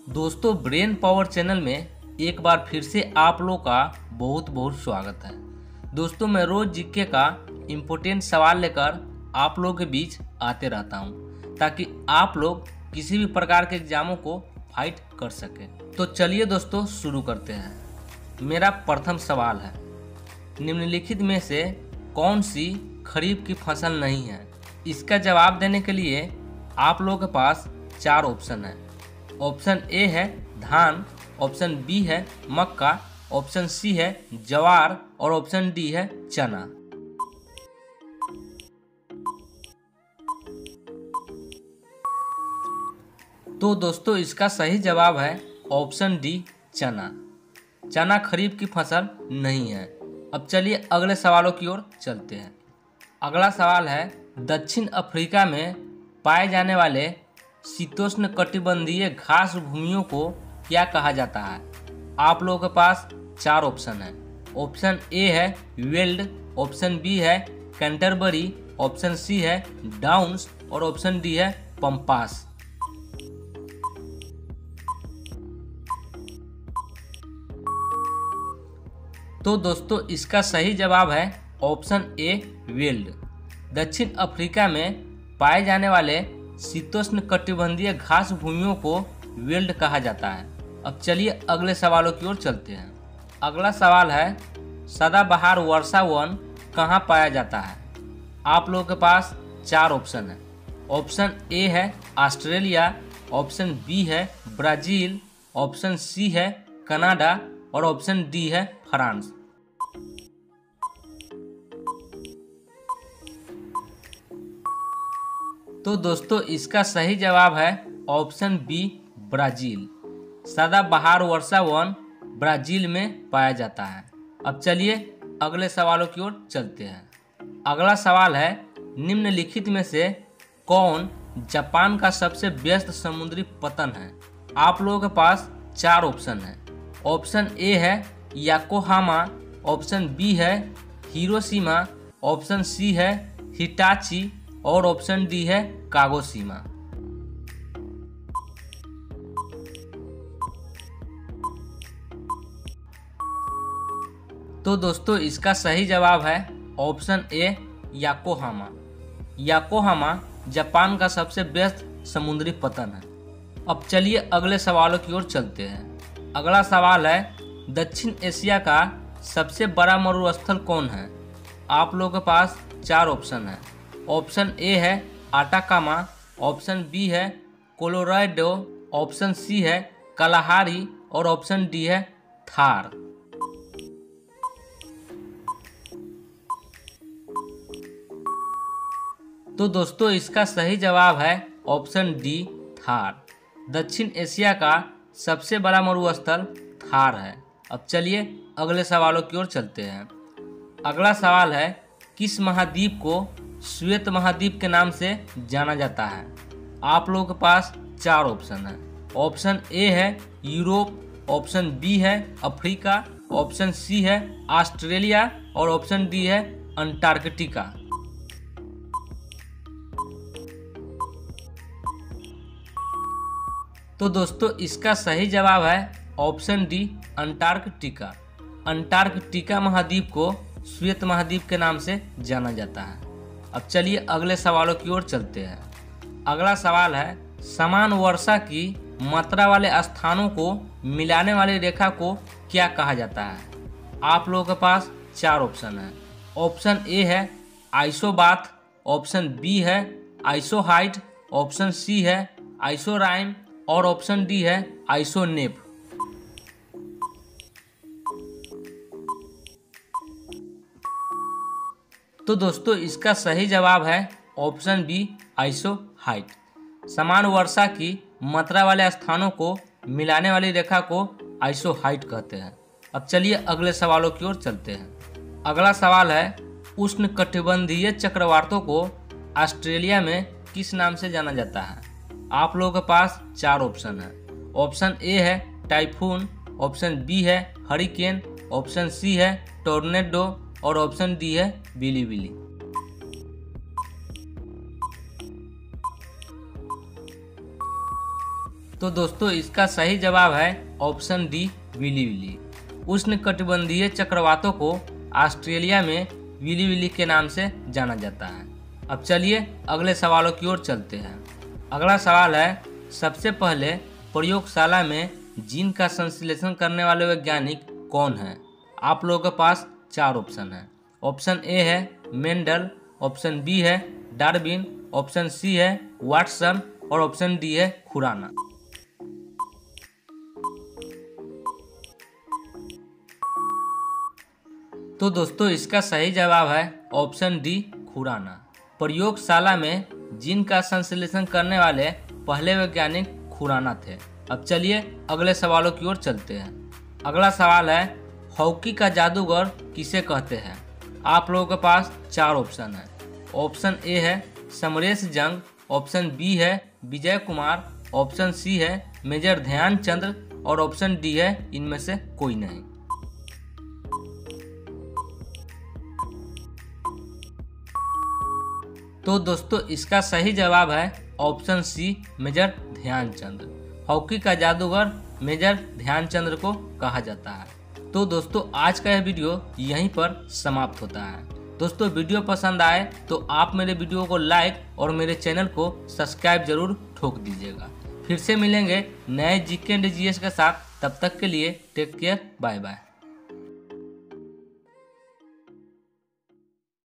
दोस्तों, brain power channel में एक बार फिर से आप लोग का बहुत बहुत स्वागत है। दोस्तों, मैं रोज जीके का इम्पोर्टेंट सवाल लेकर आप लोगों के बीच आते रहता हूं, ताकि आप लोग किसी भी प्रकार के एग्जामों को फाइट कर सकें। तो चलिए दोस्तों, शुरू करते हैं। मेरा प्रथम सवाल है, निम्नलिखित में से कौन सी खरीफ की फसल नहीं है? इसका जवाब देने के लिए आप लोगों के पास 4 ऑप्शन है। ऑप्शन ए है धान, ऑप्शन बी है मक्का, ऑप्शन सी है ज्वार और ऑप्शन डी है चना। तो दोस्तों, इसका सही जवाब है ऑप्शन डी चना। चना खरीफ की फसल नहीं है। अब चलिए अगले सवालों की ओर चलते हैं। अगला सवाल है, दक्षिण अफ्रीका में पाए जाने वाले शीतोष्ण कटिबंधीय घास भूमियों को क्या कहा जाता है? आप लोगों के पास 4 ऑप्शन है। ऑप्शन ए है वेल्ड, ऑप्शन बी है कैंटरबरी, ऑप्शन सी है डाउन्स और ऑप्शन डी है पंपास। तो दोस्तों, इसका सही जवाब है ऑप्शन ए वेल्ड। दक्षिण अफ्रीका में पाए जाने वाले शीतोष्ण कटिबंधीय घास भूमियों को वेल्ड कहा जाता है। अब चलिए अगले सवालों की ओर चलते हैं। अगला सवाल है, सदाबहार वर्षा वन कहाँ पाया जाता है? आप लोगों के पास 4 ऑप्शन है। ऑप्शन ए है ऑस्ट्रेलिया, ऑप्शन बी है ब्राज़ील, ऑप्शन सी है कनाडा और ऑप्शन डी है फ्रांस। तो दोस्तों, इसका सही जवाब है ऑप्शन बी ब्राज़ील। सदाबहार वर्षा वन ब्राज़ील में पाया जाता है। अब चलिए अगले सवालों की ओर चलते हैं। अगला सवाल है, निम्नलिखित में से कौन जापान का सबसे व्यस्त समुद्री पतन है? आप लोगों के पास 4 ऑप्शन है। ऑप्शन ए है याकोहामा, ऑप्शन बी है हिरोशिमा, ऑप्शन सी है हिटाची और ऑप्शन डी है कागोशिमा। तो दोस्तों, इसका सही जवाब है option A Yokohama. Yokohama Japan का सबसे व्यस्त समुद्री पतन है। अब चलिए अगले सवालों की ओर चलते हैं। अगला सवाल है, दक्षिण एशिया का सबसे बड़ा मरुस्थल कौन है? आप लोगों के पास 4 ऑप्शन है। ऑप्शन ए है आटाकामा, ऑप्शन बी है कोलोराडो, ऑप्शन सी है कलाहारी और ऑप्शन डी है थार। तो दोस्तों, इसका सही जवाब है ऑप्शन डी थार। दक्षिण एशिया का सबसे बड़ा मरुस्थल थार है। अब चलिए अगले सवालों की ओर चलते हैं। अगला सवाल है, किस महाद्वीप को श्वेत महाद्वीप के नाम से जाना जाता है? आप लोगों के पास 4 ऑप्शन है। ऑप्शन ए है यूरोप, ऑप्शन बी है अफ्रीका, ऑप्शन सी है ऑस्ट्रेलिया और ऑप्शन डी है अंटार्कटिका। तो दोस्तों, इसका सही जवाब है ऑप्शन डी अंटार्कटिका। अंटार्कटिका महाद्वीप को श्वेत महाद्वीप के नाम से जाना जाता है। अब चलिए अगले सवालों की ओर चलते हैं। अगला सवाल है, समान वर्षा की मात्रा वाले स्थानों को मिलाने वाली रेखा को क्या कहा जाता है? आप लोगों के पास 4 ऑप्शन है। ऑप्शन ए है आइसोबाथ, ऑप्शन बी है आइसोहाइट, ऑप्शन सी है आइसोराइम और ऑप्शन डी है आइसोनेप। तो दोस्तों, इसका सही जवाब है ऑप्शन बी आइसोहाइट। समान वर्षा की मात्रा वाले स्थानों को मिलाने वाली रेखा को आइसोहाइट कहते हैं। अब चलिए अगले सवालों की ओर चलते हैं। अगला सवाल है, उष्णकटिबंधीय चक्रवातों को ऑस्ट्रेलिया में किस नाम से जाना जाता है? आप लोगों के पास 4 ऑप्शन है। ऑप्शन ए है टाइफून, ऑप्शन बी है हरिकेन, ऑप्शन सी है टोर्नेडो और ऑप्शन डी है बिलीबिली। तो तो दोस्तों इसका सही जवाब है ऑप्शन डी, विली विली। उष्णकटिबंधीय चक्रवातों को ऑस्ट्रेलिया में विली विली के नाम से जाना जाता है। अब चलिए अगले सवालों की ओर चलते हैं। अगला सवाल है, सबसे पहले प्रयोगशाला में जीन का संश्लेषण करने वाले वैज्ञानिक कौन है? आप लोगों के पास 4 ऑप्शन है। ऑप्शन ए है मेंडल, ऑप्शन बी है डार्विन, ऑप्शन सी है वाटसन और ऑप्शन डी है खुराना। तो दोस्तों इसका सही जवाब है ऑप्शन डी, खुराना। प्रयोगशाला में जीन का संश्लेषण करने वाले पहले वैज्ञानिक खुराना थे। अब चलिए अगले सवालों की ओर चलते हैं। अगला सवाल है, हॉकी का जादूगर किसे कहते हैं? आप लोगों के पास 4 ऑप्शन है। ऑप्शन ए है समरेश जंग, ऑप्शन बी है विजय कुमार, ऑप्शन सी है मेजर ध्यानचंद्र और ऑप्शन डी है इनमें से कोई नहीं। तो दोस्तों इसका सही जवाब है option C, major Dhyanchand. Hockey का जादूगर मेजर ध्यानचंद को कहा जाता है। तो दोस्तों आज का यह वीडियो यहीं पर समाप्त होता है। दोस्तों वीडियो पसंद आए तो आप मेरे वीडियो को लाइक और मेरे चैनल को सब्सक्राइब जरूर ठोक दीजिएगा। फिर से मिलेंगे नए जीके एंड जीएस के साथ। तब तक के लिए टेक केयर, बाय बाय।